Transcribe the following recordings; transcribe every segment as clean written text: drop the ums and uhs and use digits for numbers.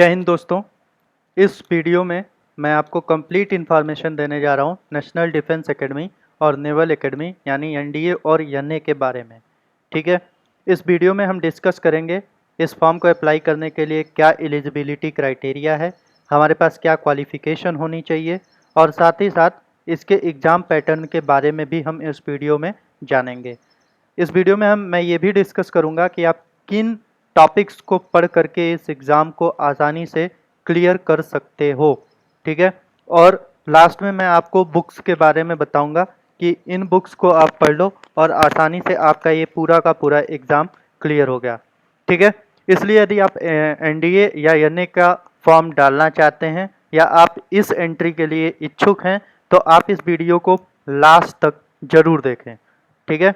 जय हिंद दोस्तों। इस वीडियो में मैं आपको कंप्लीट इन्फॉर्मेशन देने जा रहा हूँ नेशनल डिफेंस एकेडमी और नेवल एकेडमी यानी एनडीए और एनए के बारे में। ठीक है, इस वीडियो में हम डिस्कस करेंगे इस फॉर्म को अप्लाई करने के लिए क्या एलिजिबिलिटी क्राइटेरिया है, हमारे पास क्या क्वालिफ़िकेशन होनी चाहिए और साथ ही साथ इसके एग्ज़ाम पैटर्न के बारे में भी हम इस वीडियो में जानेंगे। इस वीडियो में मैं ये भी डिस्कस करूँगा कि आप किन टॉपिक्स को पढ़ करके इस एग्ज़ाम को आसानी से क्लियर कर सकते हो। ठीक है, और लास्ट में मैं आपको बुक्स के बारे में बताऊंगा कि इन बुक्स को आप पढ़ लो और आसानी से आपका ये पूरा का पूरा एग्ज़ाम क्लियर हो गया। ठीक है, इसलिए यदि आप एनडीए या एनए का फॉर्म डालना चाहते हैं या आप इस एंट्री के लिए इच्छुक हैं तो आप इस वीडियो को लास्ट तक ज़रूर देखें। ठीक है,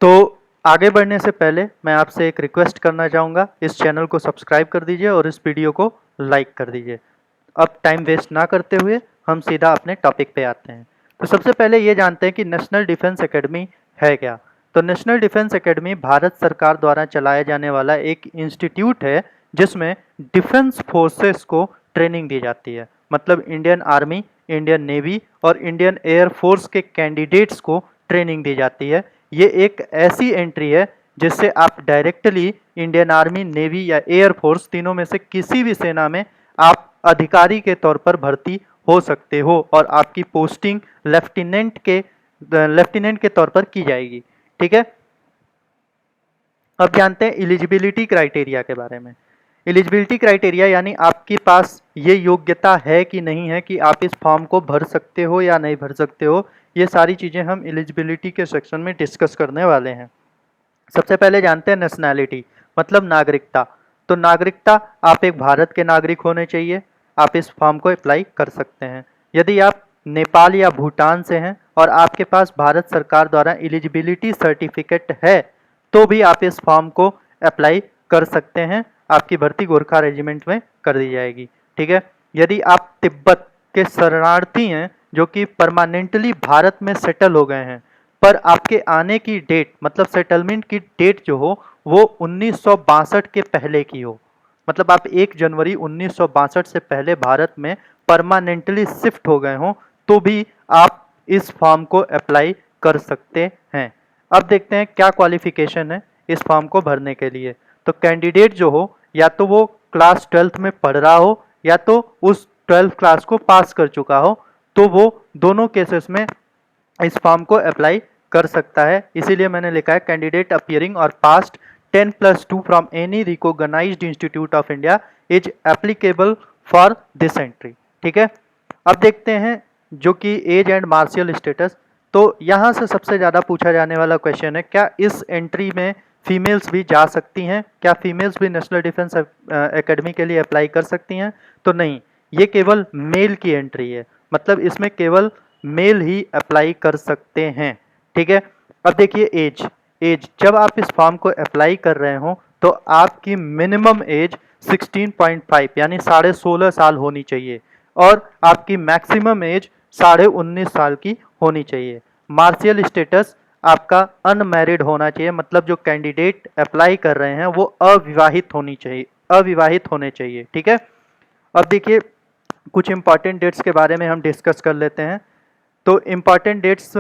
तो आगे बढ़ने से पहले मैं आपसे एक रिक्वेस्ट करना चाहूँगा, इस चैनल को सब्सक्राइब कर दीजिए और इस वीडियो को लाइक कर दीजिए। अब टाइम वेस्ट ना करते हुए हम सीधा अपने टॉपिक पे आते हैं। तो सबसे पहले ये जानते हैं कि नेशनल डिफेंस एकेडमी है क्या। तो नेशनल डिफेंस एकेडमी भारत सरकार द्वारा चलाया जाने वाला एक इंस्टीट्यूट है जिसमें डिफेंस फोर्सेस को ट्रेनिंग दी जाती है। मतलब इंडियन आर्मी, इंडियन नेवी और इंडियन एयर फोर्स के कैंडिडेट्स को ट्रेनिंग दी जाती है। ये एक ऐसी एंट्री है जिससे आप डायरेक्टली इंडियन आर्मी, नेवी या एयर फोर्स तीनों में से किसी भी सेना में आप अधिकारी के तौर पर भर्ती हो सकते हो और आपकी पोस्टिंग लेफ्टिनेंट के तौर पर की जाएगी। ठीक है, अब जानते हैं एलिजिबिलिटी क्राइटेरिया के बारे में। एलिजिबिलिटी क्राइटेरिया यानी आपके पास ये योग्यता है कि नहीं है कि आप इस फॉर्म को भर सकते हो या नहीं भर सकते हो। ये सारी चीज़ें हम एलिजिबिलिटी के सेक्शन में डिस्कस करने वाले हैं। सबसे पहले जानते हैं नेशनैलिटी, मतलब नागरिकता। तो नागरिकता, आप एक भारत के नागरिक होने चाहिए, आप इस फॉर्म को अप्लाई कर सकते हैं। यदि आप नेपाल या भूटान से हैं और आपके पास भारत सरकार द्वारा एलिजिबिलिटी सर्टिफिकेट है तो भी आप इस फॉर्म को अप्लाई कर सकते हैं, आपकी भर्ती गोरखा रेजिमेंट में कर दी जाएगी। ठीक है, यदि आप तिब्बत के शरणार्थी हैं जो कि परमानेंटली भारत में सेटल हो गए हैं पर आपके आने की डेट, मतलब सेटलमेंट की डेट जो हो वो 1962 के पहले की हो, मतलब आप 1 जनवरी 1962 से पहले भारत में परमानेंटली शिफ्ट हो गए हों तो भी आप इस फॉर्म को अप्लाई कर सकते हैं। अब देखते हैं क्या क्वालिफिकेशन है इस फॉर्म को भरने के लिए। तो कैंडिडेट जो हो या तो वो क्लास 12th में पढ़ रहा हो या तो उस 12th क्लास को पास कर चुका हो, तो वो दोनों केसेस में इस फॉर्म को अप्लाई कर सकता है। इसीलिए मैंने लिखा है कैंडिडेट अपियरिंग और passed 10+2 from any recognised institute of India is applicable for this entry. ठीक है, अब देखते हैं जो कि एज एंड मार्शियल स्टेटस। तो यहाँ से सबसे ज़्यादा पूछा जाने वाला क्वेश्चन है, क्या इस एंट्री में फीमेल्स भी जा सकती हैं, क्या फीमेल्स भी नेशनल डिफेंस एकेडमी के लिए अप्लाई कर सकती हैं। तो नहीं, ये केवल मेल की एंट्री है, मतलब इसमें केवल मेल ही अप्लाई कर सकते हैं। ठीक है, अब देखिए एज जब आप इस फॉर्म को अप्लाई कर रहे हो तो आपकी मिनिमम एज 16.5 यानी 16.5 साल होनी चाहिए और आपकी मैक्सिमम एज 19.5 साल की होनी चाहिए। मार्शियल स्टेटस आपका अनमैरिड होना चाहिए, मतलब जो कैंडिडेट अप्लाई कर रहे हैं वो अविवाहित होने चाहिए। ठीक है, अब देखिए कुछ इंपॉर्टेंट डेट्स के बारे में हम डिस्कस कर लेते हैं। तो इम्पॉर्टेंट डेट्स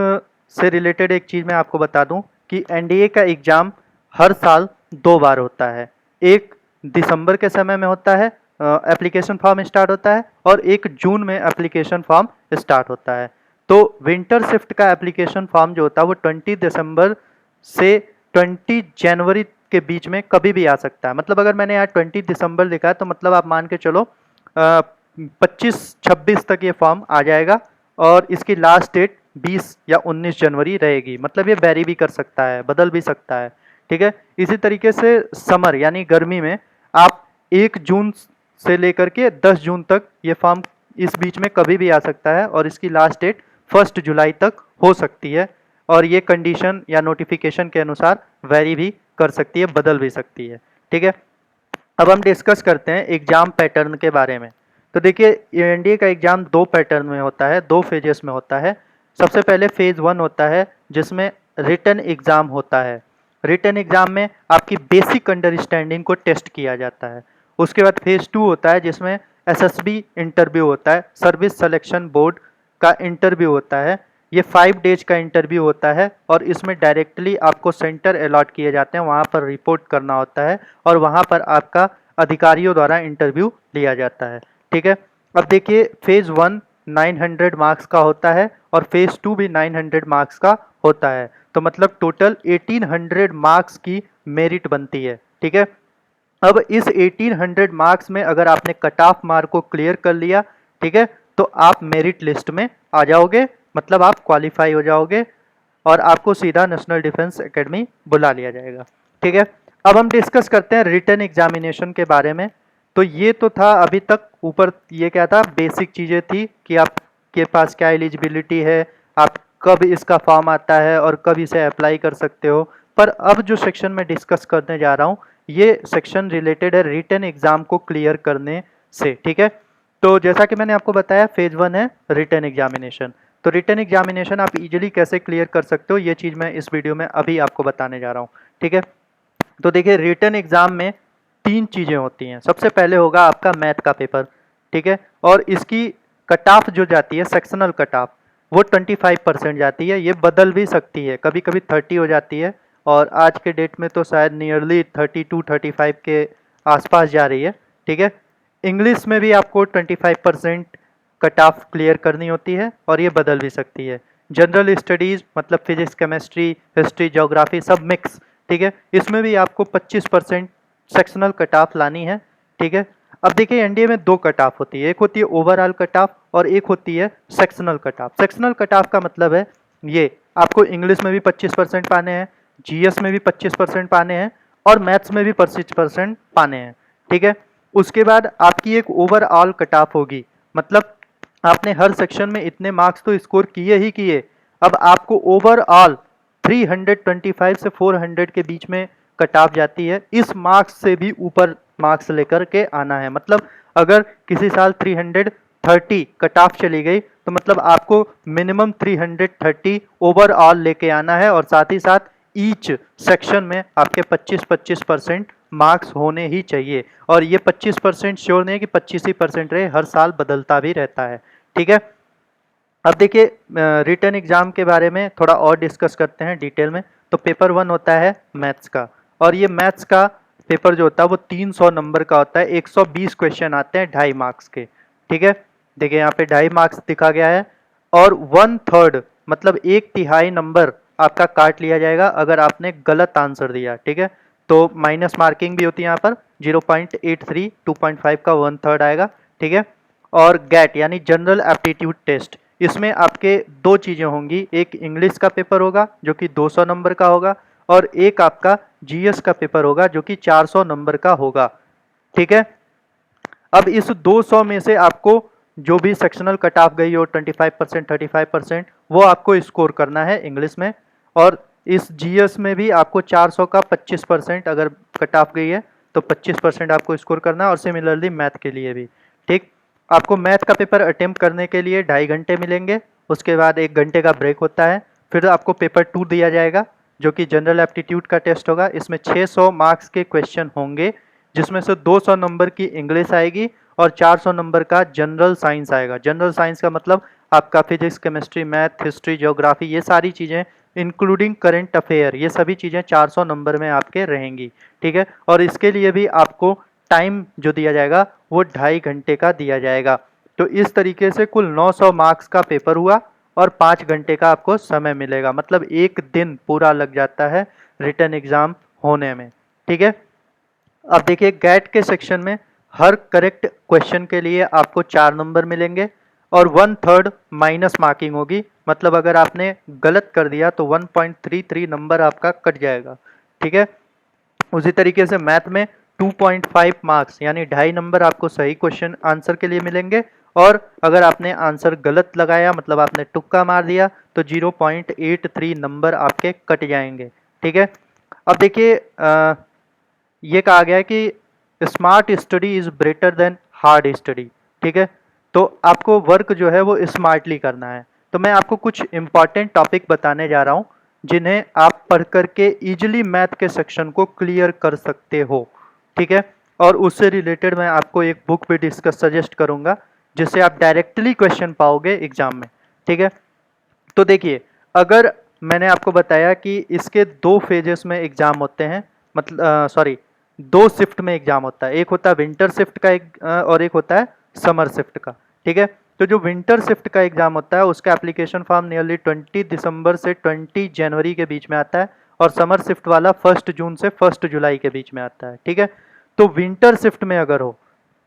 से रिलेटेड एक चीज़ मैं आपको बता दूं कि एनडीए का एग्ज़ाम हर साल 2 बार होता है। एक दिसंबर के समय में होता है, एप्लीकेशन फॉर्म स्टार्ट होता है, और 1 जून में एप्लीकेशन फॉर्म स्टार्ट होता है। तो विंटर शिफ्ट का एप्लीकेशन फॉर्म जो होता है वो 20 दिसंबर से 20 जनवरी के बीच में कभी भी आ सकता है। मतलब अगर मैंने यहाँ 20 दिसंबर लिखा है तो मतलब आप मान के चलो 25-26 तक ये फॉर्म आ जाएगा और इसकी लास्ट डेट 20 या 19 जनवरी रहेगी। मतलब ये वेरी भी कर सकता है, बदल भी सकता है। ठीक है, इसी तरीके से समर यानी गर्मी में आप 1 जून से लेकर के 10 जून तक ये फॉर्म इस बीच में कभी भी आ सकता है और इसकी लास्ट डेट 1 जुलाई तक हो सकती है और ये कंडीशन या नोटिफिकेशन के अनुसार वेरी भी कर सकती है, बदल भी सकती है। ठीक है, अब हम डिस्कस करते हैं एग्जाम पैटर्न के बारे में। तो देखिए एनडीए का एग्जाम 2 पैटर्न में होता है, 2 फेजेस में होता है। सबसे पहले फेज 1 होता है जिसमें रिटन एग्जाम होता है। रिटन एग्जाम में आपकी बेसिक अंडरस्टैंडिंग को टेस्ट किया जाता है। उसके बाद फेज़ 2 होता है जिसमें एसएसबी इंटरव्यू होता है, सर्विस सिलेक्शन बोर्ड का इंटरव्यू होता है। ये 5 डेज का इंटरव्यू होता है और इसमें डायरेक्टली आपको सेंटर अलॉट किए जाते हैं, वहाँ पर रिपोर्ट करना होता है और वहाँ पर आपका अधिकारियों द्वारा इंटरव्यू लिया जाता है। ठीक है, अब देखिए फेज़ 1 900 मार्क्स का होता है और फेज़ 2 भी 900 मार्क्स का होता है, तो मतलब टोटल 1800 मार्क्स की मेरिट बनती है। ठीक है, अब इस 1800 मार्क्स में अगर आपने कट ऑफ मार्क को क्लियर कर लिया, ठीक है, तो आप मेरिट लिस्ट में आ जाओगे, मतलब आप क्वालिफाई हो जाओगे और आपको सीधा नेशनल डिफेंस एकेडमी बुला लिया जाएगा। ठीक है, अब हम डिस्कस करते हैं रिटन एग्जामिनेशन के बारे में। तो ये तो था अभी तक, ऊपर ये क्या था, बेसिक चीज़ें थी कि आपके पास क्या एलिजिबिलिटी है, आप कब इसका फॉर्म आता है और कब इसे अप्लाई कर सकते हो। पर अब जो सेक्शन में डिस्कस करने जा रहा हूँ, ये सेक्शन रिलेटेड है रिटन एग्जाम को क्लियर करने से। ठीक है, तो जैसा कि मैंने आपको बताया फेज 1 है रिटन एग्जामिनेशन। तो रिटन एग्जामिनेशन आप इजीली कैसे क्लियर कर सकते हो, ये चीज़ मैं इस वीडियो में अभी आपको बताने जा रहा हूँ। ठीक है, तो देखिए रिटन एग्जाम में 3 चीज़ें होती हैं। सबसे पहले होगा आपका मैथ का पेपर। ठीक है, और इसकी कट ऑफ जो जाती है सेक्शनल कट ऑफ, वो 25% जाती है। ये बदल भी सकती है, कभी कभी 30 हो जाती है और आज के डेट में तो शायद नियरली 32-35 के आसपास जा रही है। ठीक है, इंग्लिश में भी आपको 25% कट ऑफ क्लियर करनी होती है और ये बदल भी सकती है। जनरल स्टडीज़ मतलब फिजिक्स, केमिस्ट्री, हिस्ट्री, ज्योग्राफी सब मिक्स। ठीक है, इसमें भी आपको 25% सेक्शनल कट ऑफ लानी है। ठीक है, अब देखिए एनडीए में 2 कट ऑफ होती है, एक होती है ओवरऑल कट ऑफ और एक होती है sectional cut off. Sectional cut off का मतलब है ये आपको इंग्लिश में भी 25% पाने हैं, जीएस में भी 25% पाने हैं और मैथ्स में भी 25% पाने हैं। ठीक है, उसके बाद आपकी एक ओवरऑल कट ऑफ होगी, मतलब आपने हर सेक्शन में इतने मार्क्स तो स्कोर किए ही किए, अब आपको ओवरऑल 325 से 400 के बीच में कट ऑफ जाती है। इस मार्क्स से भी ऊपर मार्क्स लेकर के आना है, मतलब अगर किसी साल 330 कट ऑफ चली गई तो मतलब आपको मिनिमम 330 ओवरऑल लेके आना है और साथ ही साथ ईच सेक्शन में आपके 25% मार्क्स होने ही चाहिए। और ये 25% श्योर नहीं है कि 25 ही परसेंट रहे, हर साल बदलता भी रहता है। ठीक है, अब देखिए रिटन एग्जाम के बारे में थोड़ा और डिस्कस करते हैं डिटेल में। तो पेपर 1 होता है मैथ्स का, और ये मैथ्स का पेपर जो होता है वो 300 नंबर का होता है। 120 क्वेश्चन आते हैं 2.5 मार्क्स के। ठीक है, देखिए यहाँ पे 2.5 मार्क्स दिखा गया है और 1/3 मतलब 1/3 नंबर आपका काट लिया जाएगा अगर आपने गलत आंसर दिया। ठीक है, तो माइनस मार्किंग भी होती है यहाँ पर 0.83, 2.5 का 1/3 आएगा। ठीक है, और गैट यानी जनरल एप्टीट्यूड टेस्ट, इसमें आपके 2 चीज़ें होंगी, एक इंग्लिश का पेपर होगा जो कि 200 नंबर का होगा और एक आपका जीएस का पेपर होगा जो कि 400 नंबर का होगा। ठीक है, अब इस 200 में से आपको जो भी सेक्शनल कट ऑफ गई हो 25%, 35%, वो आपको स्कोर करना है इंग्लिश में। और इस जीएस में भी आपको 400 का 25% अगर कट ऑफ गई है तो 25% आपको स्कोर करना है, और सिमिलरली मैथ के लिए भी। ठीक, आपको मैथ का पेपर अटेम्प्ट करने के लिए 2.5 घंटे मिलेंगे, उसके बाद 1 घंटे का ब्रेक होता है, फिर आपको पेपर 2 दिया जाएगा जो कि जनरल एप्टीट्यूड का टेस्ट होगा। इसमें 600 मार्क्स के क्वेश्चन होंगे जिसमें से 200 नंबर की इंग्लिश आएगी और 400 नंबर का जनरल साइंस आएगा। जनरल साइंस का मतलब आपका physics, chemistry, math, history, geography, ये सारी चीज़ें इंक्लूडिंग करंट अफेयर, ये सभी चीज़ें 400 नंबर में आपके रहेंगी। ठीक है, और इसके लिए भी आपको टाइम जो दिया जाएगा वो 2.5 घंटे का दिया जाएगा। तो इस तरीके से कुल 900 मार्क्स का पेपर हुआ और 5 घंटे का आपको समय मिलेगा, मतलब 1 दिन पूरा लग जाता है रिटन एग्ज़ाम होने में। ठीक है, अब देखिए गैट के सेक्शन में हर करेक्ट क्वेश्चन के लिए आपको 4 नंबर मिलेंगे और 1/3 माइनस मार्किंग होगी, मतलब अगर आपने गलत कर दिया तो 1.33 नंबर आपका कट जाएगा। ठीक है, उसी तरीके से मैथ में 2.5 मार्क्स यानी 2.5 नंबर आपको सही क्वेश्चन आंसर के लिए मिलेंगे, और अगर आपने आंसर गलत लगाया मतलब आपने तुक्का मार दिया तो 0.83 नंबर आपके कट जाएंगे। ठीक है, अब देखिए ये कहा गया है कि smart study is better than hard study. ठीक है, तो आपको वर्क जो है वो स्मार्टली करना है। तो मैं आपको कुछ इंपॉर्टेंट टॉपिक बताने जा रहा हूँ जिन्हें आप पढ़ करके इजीली मैथ के सेक्शन को क्लियर कर सकते हो। ठीक है, और उससे रिलेटेड मैं आपको एक बुक भी सजेस्ट करूंगा जिससे आप डायरेक्टली क्वेश्चन पाओगे एग्जाम में। ठीक है, तो देखिए, अगर मैंने आपको बताया कि इसके 2 फेजेस में एग्जाम होते हैं, मतलब सॉरी 2 शिफ्ट में एग्जाम होता है, एक होता है विंटर शिफ्ट का और एक होता है समर शिफ्ट का। ठीक है, तो जो विंटर शिफ्ट का एग्जाम होता है उसका एप्लीकेशन फॉर्म नियरली 20 दिसंबर से 20 जनवरी के बीच में आता है, और समर शिफ्ट वाला 1 जून से 1 जुलाई के बीच में आता है। ठीक है, तो विंटर शिफ्ट में अगर हो,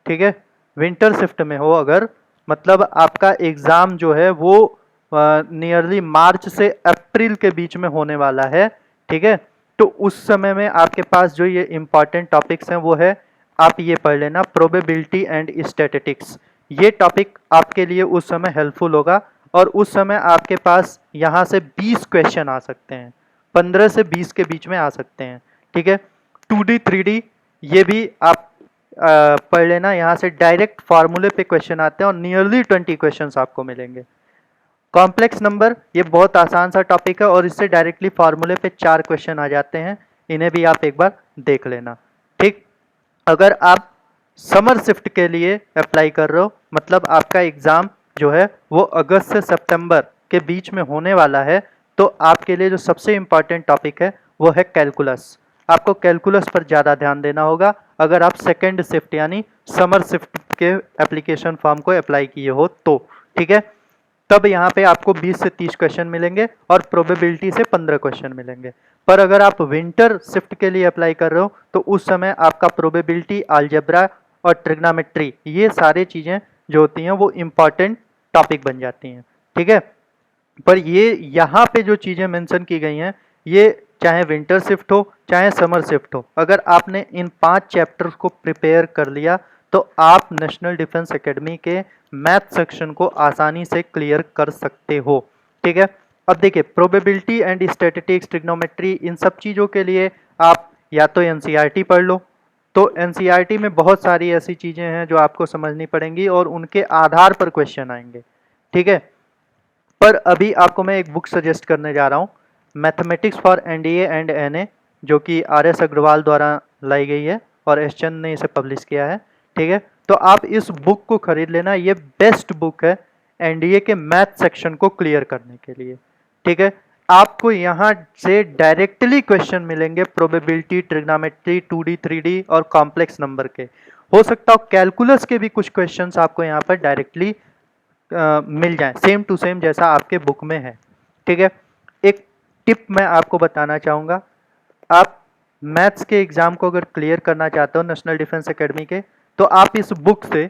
ठीक है, विंटर शिफ्ट में हो अगर, मतलब आपका एग्जाम जो है वो नियरली मार्च से अप्रैल के बीच में होने वाला है। ठीक है, तो उस समय में आपके पास जो ये इंपॉर्टेंट टॉपिक्स हैं वो है, आप ये पढ़ लेना, प्रोबेबिलिटी एंड स्टैटिस्टिक्स। ये टॉपिक आपके लिए उस समय हेल्पफुल होगा, और उस समय आपके पास यहाँ से 20 क्वेश्चन आ सकते हैं, 15 से 20 के बीच में आ सकते हैं। ठीक है, 2D 3D ये भी आप पढ़ लेना, यहाँ से डायरेक्ट फार्मूले पे क्वेश्चन आते हैं और नियरली 20 क्वेश्चंस आपको मिलेंगे। कॉम्प्लेक्स नंबर ये बहुत आसान सा टॉपिक है और इससे डायरेक्टली फार्मूले पे 4 क्वेश्चन आ जाते हैं, इन्हें भी आप एक बार देख लेना। ठीक, अगर आप समर शिफ्ट के लिए अप्लाई कर रहे हो, मतलब आपका एग्जाम जो है वो अगस्त से सितंबर के बीच में होने वाला है, तो आपके लिए जो सबसे इंपॉर्टेंट टॉपिक है वो है कैलकुलस। आपको कैलकुलस पर ज़्यादा ध्यान देना होगा अगर आप सेकेंड शिफ्ट यानी समर शिफ्ट के एप्लीकेशन फॉर्म को अप्लाई किए हो तो। ठीक है, तब यहाँ पे आपको 20 से 30 क्वेश्चन मिलेंगे और प्रोबेबिलिटी से 15 क्वेश्चन मिलेंगे। पर अगर आप विंटर शिफ्ट के लिए अप्लाई कर रहे हो तो उस समय आपका प्रोबेबिलिटी, अलजेब्रा और ट्रिग्नोमेट्री ये सारी चीज़ें जो होती हैं वो इम्पॉर्टेंट टॉपिक बन जाती हैं। ठीक है, पर ये यहाँ पे जो चीज़ें मेंशन की गई हैं, ये चाहे विंटर शिफ्ट हो चाहे समर शिफ्ट हो, अगर आपने इन 5 चैप्टर्स को प्रिपेयर कर लिया तो आप नेशनल डिफेंस एकेडमी के मैथ सेक्शन को आसानी से क्लियर कर सकते हो। ठीक है, अब देखिए, प्रोबेबिलिटी एंड स्टैटिस्टिक्स, ट्रिग्नोमेट्री, इन सब चीज़ों के लिए आप या तो एनसीईआरटी पढ़ लो, तो एनसीईआरटी में बहुत सारी ऐसी चीज़ें हैं जो आपको समझनी पड़ेंगी और उनके आधार पर क्वेश्चन आएंगे। ठीक है, पर अभी आपको मैं एक बुक सजेस्ट करने जा रहा हूँ, mathematics for NDA and NA, जो कि आर.एस. अग्रवाल द्वारा लाई गई है और एस चंद ने इसे पब्लिश किया है। ठीक है, तो आप इस बुक को खरीद लेना, ये बेस्ट बुक है एनडीए के मैथ सेक्शन को क्लियर करने के लिए। ठीक है, आपको यहाँ से डायरेक्टली क्वेश्चन मिलेंगे प्रोबेबिलिटी, ट्रिग्नोमेट्री, 2D 3D और कॉम्प्लेक्स नंबर के। हो सकता हो कैलकुलस के भी कुछ क्वेश्चंस आपको यहाँ पर डायरेक्टली मिल जाए, सेम टू सेम जैसा आपके बुक में है। ठीक है, एक टिप मैं आपको बताना चाहूँगा, आप मैथ्स के एग्जाम को अगर क्लियर करना चाहते हो नेशनल डिफेंस एकेडमी के, तो आप इस बुक से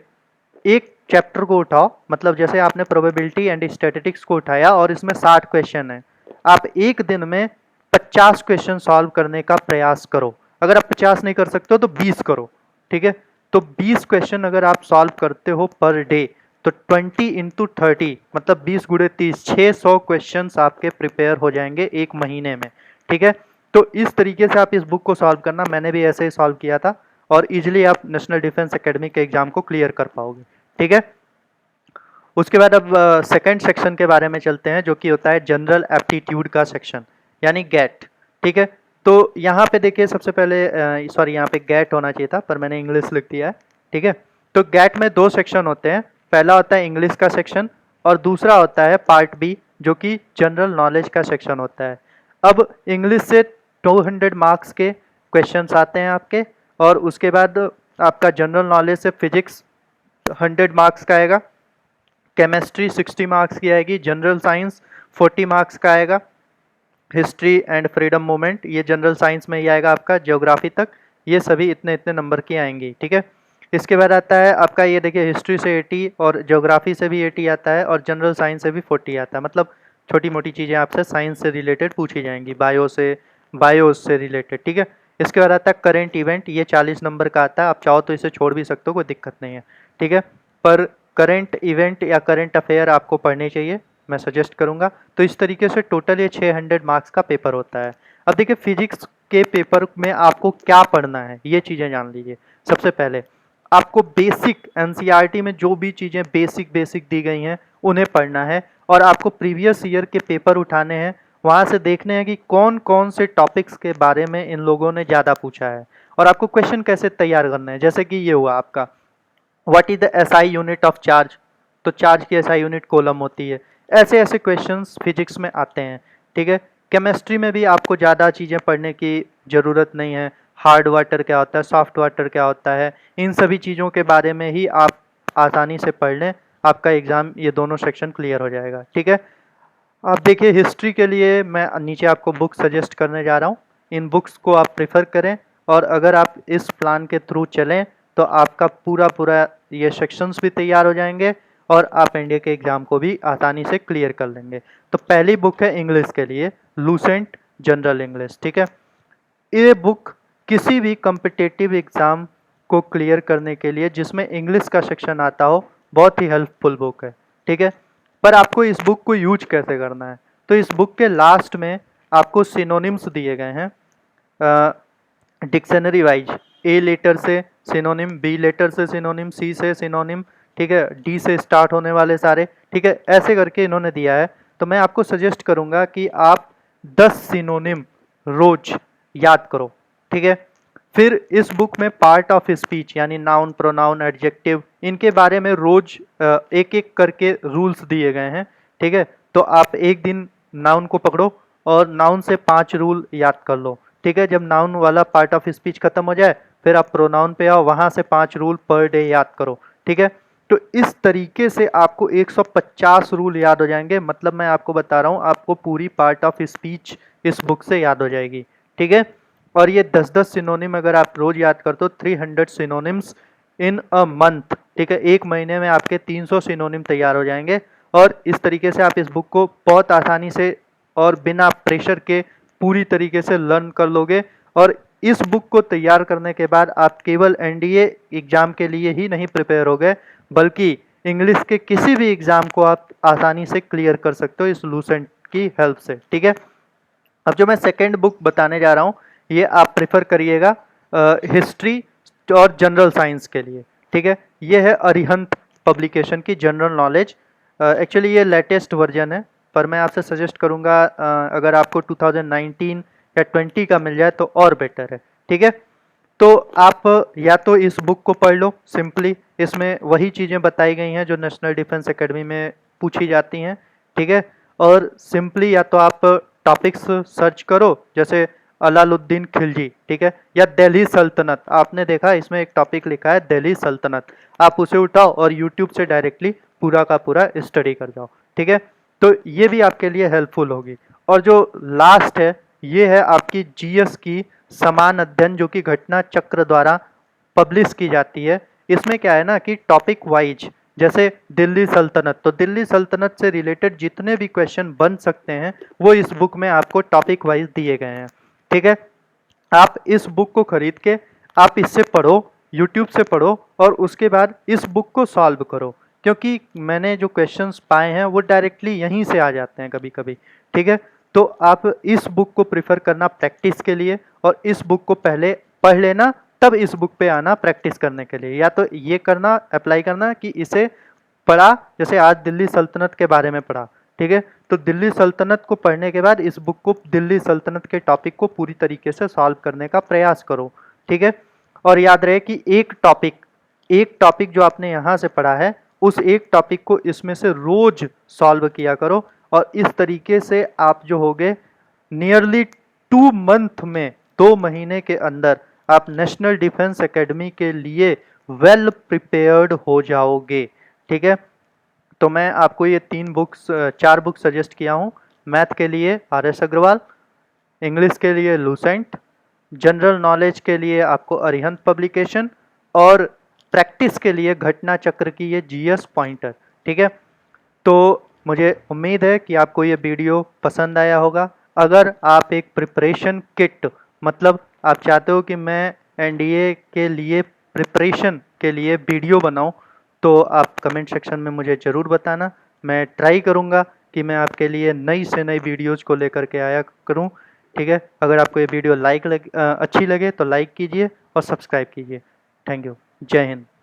एक चैप्टर को उठाओ, मतलब जैसे आपने प्रोबेबिलिटी एंड स्टैटिस्टिक्स को उठाया और इसमें 60 क्वेश्चन है, आप एक दिन में 50 क्वेश्चन सॉल्व करने का प्रयास करो। अगर आप 50 नहीं कर सकते हो तो 20 करो। ठीक है, तो 20 क्वेश्चन अगर आप सॉल्व करते हो पर डे, तो 20 इंटू 30 मतलब 20 गुणे 30, 600 क्वेश्चन आपके प्रिपेयर हो जाएंगे एक महीने में। ठीक है, तो इस तरीके से आप इस बुक को सॉल्व करना, मैंने भी ऐसे ही सॉल्व किया था और इजिली आप नेशनल डिफेंस एकेडमी के एग्जाम को क्लियर कर पाओगे। ठीक है, उसके बाद अब सेकंड सेक्शन के बारे में चलते हैं, जो कि होता है जनरल एप्टीट्यूड का सेक्शन यानी गैट। ठीक है, तो यहाँ पे देखिए, सबसे पहले सॉरी यहाँ पे गैट होना चाहिए था पर मैंने इंग्लिश लिख दिया है। ठीक है, तो गैट में 2 सेक्शन होते हैं, पहला होता है इंग्लिश का सेक्शन और दूसरा होता है पार्ट बी जो कि जनरल नॉलेज का सेक्शन होता है। अब इंग्लिश से 200 मार्क्स के क्वेश्चंस आते हैं आपके, और उसके बाद आपका जनरल नॉलेज से फिजिक्स 100 मार्क्स का आएगा, केमिस्ट्री 60 मार्क्स की आएगी, जनरल साइंस 40 मार्क्स का आएगा, हिस्ट्री एंड फ्रीडम मूवमेंट ये जनरल साइंस में ही आएगा आपका, ज्योग्राफी तक ये सभी इतने इतने नंबर की आएंगी। ठीक है, इसके बाद आता है आपका ये देखिए, हिस्ट्री से 80 और ज्योग्राफी से भी 80 आता है और जनरल साइंस से भी 40 आता है, मतलब छोटी मोटी चीज़ें आपसे साइंस से रिलेटेड पूछी जाएंगी, बायो से रिलेटेड। ठीक है, इसके बाद आता है करेंट इवेंट, ये 40 नंबर का आता है, आप चाहो तो इसे छोड़ भी सकते हो, कोई दिक्कत नहीं है। ठीक है, पर करंट इवेंट या करंट अफेयर आपको पढ़ने चाहिए, मैं सजेस्ट करूंगा। तो इस तरीके से टोटल ये 600 मार्क्स का पेपर होता है। अब देखिए, फिजिक्स के पेपर में आपको क्या पढ़ना है ये चीज़ें जान लीजिए। सबसे पहले आपको बेसिक एनसीईआरटी में जो भी चीज़ें बेसिक दी गई हैं उन्हें पढ़ना है, और आपको प्रीवियस ईयर के पेपर उठाने हैं, वहाँ से देखने हैं कि कौन कौन से टॉपिक्स के बारे में इन लोगों ने ज़्यादा पूछा है, और आपको क्वेश्चन कैसे तैयार करना है। जैसे कि ये हुआ आपका what is the SI unit of charge, तो चार्ज की एसआई यूनिट कूलम होती है। ऐसे ऐसे क्वेश्चंस फिजिक्स में आते हैं, ठीक है। केमिस्ट्री में भी आपको ज़्यादा चीज़ें पढ़ने की ज़रूरत नहीं है। हार्ड वाटर क्या होता है, सॉफ्ट वाटर क्या होता है, इन सभी चीज़ों के बारे में ही आप आसानी से पढ़ लें, आपका एग्ज़ाम ये दोनों सेक्शन क्लियर हो जाएगा, ठीक है। आप देखिए हिस्ट्री के लिए मैं नीचे आपको बुक सजेस्ट करने जा रहा हूँ, इन बुक्स को आप प्रेफर करें, और अगर आप इस प्लान के थ्रू चलें तो आपका पूरा पूरा ये सेक्शंस भी तैयार हो जाएंगे और आप एनडीए के एग्ज़ाम को भी आसानी से क्लियर कर लेंगे। तो पहली बुक है इंग्लिश के लिए लूसेंट जनरल इंग्लिश, ठीक है। ये बुक किसी भी कम्पिटिटिव एग्ज़ाम को क्लियर करने के लिए जिसमें इंग्लिश का सेक्शन आता हो बहुत ही हेल्पफुल बुक है, ठीक है। पर आपको इस बुक को यूज कैसे करना है, तो इस बुक के लास्ट में आपको सिनोनिम्स दिए गए हैं डिक्शनरी वाइज, ए लेटर से सिनोनिम, बी लेटर से सिनोनिम, सी से सिनोनिम, ठीक है, डी से स्टार्ट होने वाले सारे, ठीक है, ऐसे करके इन्होंने दिया है। तो मैं आपको सजेस्ट करूंगा कि आप 10 सिनोनिम रोज याद करो, ठीक है। फिर इस बुक में पार्ट ऑफ स्पीच यानी नाउन, प्रोनाउन, एडजेक्टिव, इनके बारे में रोज एक एक करके रूल्स दिए गए हैं, ठीक है। तो आप एक दिन नाउन को पकड़ो और नाउन से 5 रूल याद कर लो, ठीक है। जब नाउन वाला पार्ट ऑफ स्पीच खत्म हो जाए फिर आप प्रोनाउन पे आओ, वहां से 5 रूल पर डे याद करो, ठीक है। तो इस तरीके से आपको 150 रूल याद हो जाएंगे, मतलब मैं आपको बता रहा हूँ आपको पूरी पार्ट ऑफ स्पीच इस बुक से याद हो जाएगी, ठीक है। और ये 10-10 सिनोनिम अगर आप रोज याद करते हो 300 सिनोनिम्स इन अ मंथ, ठीक है, एक महीने में आपके 300 सिनोनिम तैयार हो जाएंगे। और इस तरीके से आप इस बुक को बहुत आसानी से और बिना प्रेशर के पूरी तरीके से लर्न कर लोगे। और इस बुक को तैयार करने के बाद आप केवल एनडीए एग्जाम के लिए ही नहीं प्रिपेयर हो गए, बल्कि इंग्लिश के किसी भी एग्जाम को आप आसानी से क्लियर कर सकते हो इस लूसेंट की हेल्प से, ठीक है। अब जो मैं सेकेंड बुक बताने जा रहा हूँ ये आप प्रेफर करिएगा हिस्ट्री और जनरल साइंस के लिए, ठीक है। ये है अरिहंत पब्लिकेशन की जनरल नॉलेज। एक्चुअली ये लेटेस्ट वर्जन है, पर मैं आपसे सजेस्ट करूंगा अगर आपको 2019 या 20 का मिल जाए तो और बेटर है, ठीक है। तो आप या तो इस बुक को पढ़ लो सिंपली, इसमें वही चीज़ें बताई गई हैं जो नेशनल डिफेंस एकेडमी में पूछी जाती हैं, ठीक है। और सिंपली या तो आप टॉपिक्स सर्च करो जैसे अलाउद्दीन खिलजी, ठीक है, या दिल्ली सल्तनत, आपने देखा इसमें एक टॉपिक लिखा है दिल्ली सल्तनत, आप उसे उठाओ और यूट्यूब से डायरेक्टली पूरा का पूरा स्टडी कर जाओ, ठीक है। तो ये भी आपके लिए हेल्पफुल होगी। और जो लास्ट है ये है आपकी जीएस की समान अध्ययन जो कि घटना चक्र द्वारा पब्लिश की जाती है। इसमें क्या है ना कि टॉपिक वाइज, जैसे दिल्ली सल्तनत, तो दिल्ली सल्तनत से रिलेटेड जितने भी क्वेश्चन बन सकते हैं वो इस बुक में आपको टॉपिक वाइज दिए गए हैं, ठीक है। आप इस बुक को खरीद के आप इससे पढ़ो, यूट्यूब से पढ़ो और उसके बाद इस बुक को सॉल्व करो, क्योंकि मैंने जो क्वेश्चंस पाए हैं वो डायरेक्टली यहीं से आ जाते हैं कभी कभी, ठीक है। तो आप इस बुक को प्रिफर करना प्रैक्टिस के लिए, और इस बुक को पहले पढ़ लेना तब इस बुक पे आना प्रैक्टिस करने के लिए। या तो ये करना, अप्लाई करना कि इसे पढ़ा, जैसे आज दिल्ली सल्तनत के बारे में पढ़ा, ठीक है, तो दिल्ली सल्तनत को पढ़ने के बाद इस बुक को दिल्ली सल्तनत के टॉपिक को पूरी तरीके से सॉल्व करने का प्रयास करो, ठीक है। और याद रहे कि एक टॉपिक जो आपने यहाँ से पढ़ा है उस एक टॉपिक को इसमें से रोज सॉल्व किया करो, और इस तरीके से आप जो होगे नियरली 2 मंथ में, 2 महीने के अंदर आप नेशनल डिफेंस एकेडमी के लिए वेल प्रिपेयर्ड हो जाओगे, ठीक है। तो मैं आपको ये 4 बुक्स सजेस्ट किया हूँ। मैथ के लिए आर.एस. अग्रवाल, इंग्लिश के लिए लूसेंट, जनरल नॉलेज के लिए आपको अरिहंत पब्लिकेशन, और प्रैक्टिस के लिए घटना चक्र की ये जीएस पॉइंटर, ठीक है। तो मुझे उम्मीद है कि आपको ये वीडियो पसंद आया होगा। अगर आप एक प्रिपरेशन किट, मतलब आप चाहते हो कि मैं एनडीए के लिए प्रिपरेशन के लिए वीडियो बनाऊं, तो आप कमेंट सेक्शन में मुझे ज़रूर बताना। मैं ट्राई करूंगा कि मैं आपके लिए नई से नई वीडियोज़ को लेकर के आया करूं, ठीक है। अगर आपको ये वीडियो अच्छी लगे तो लाइक कीजिए और सब्सक्राइब कीजिए। Thank you. जय हिंद।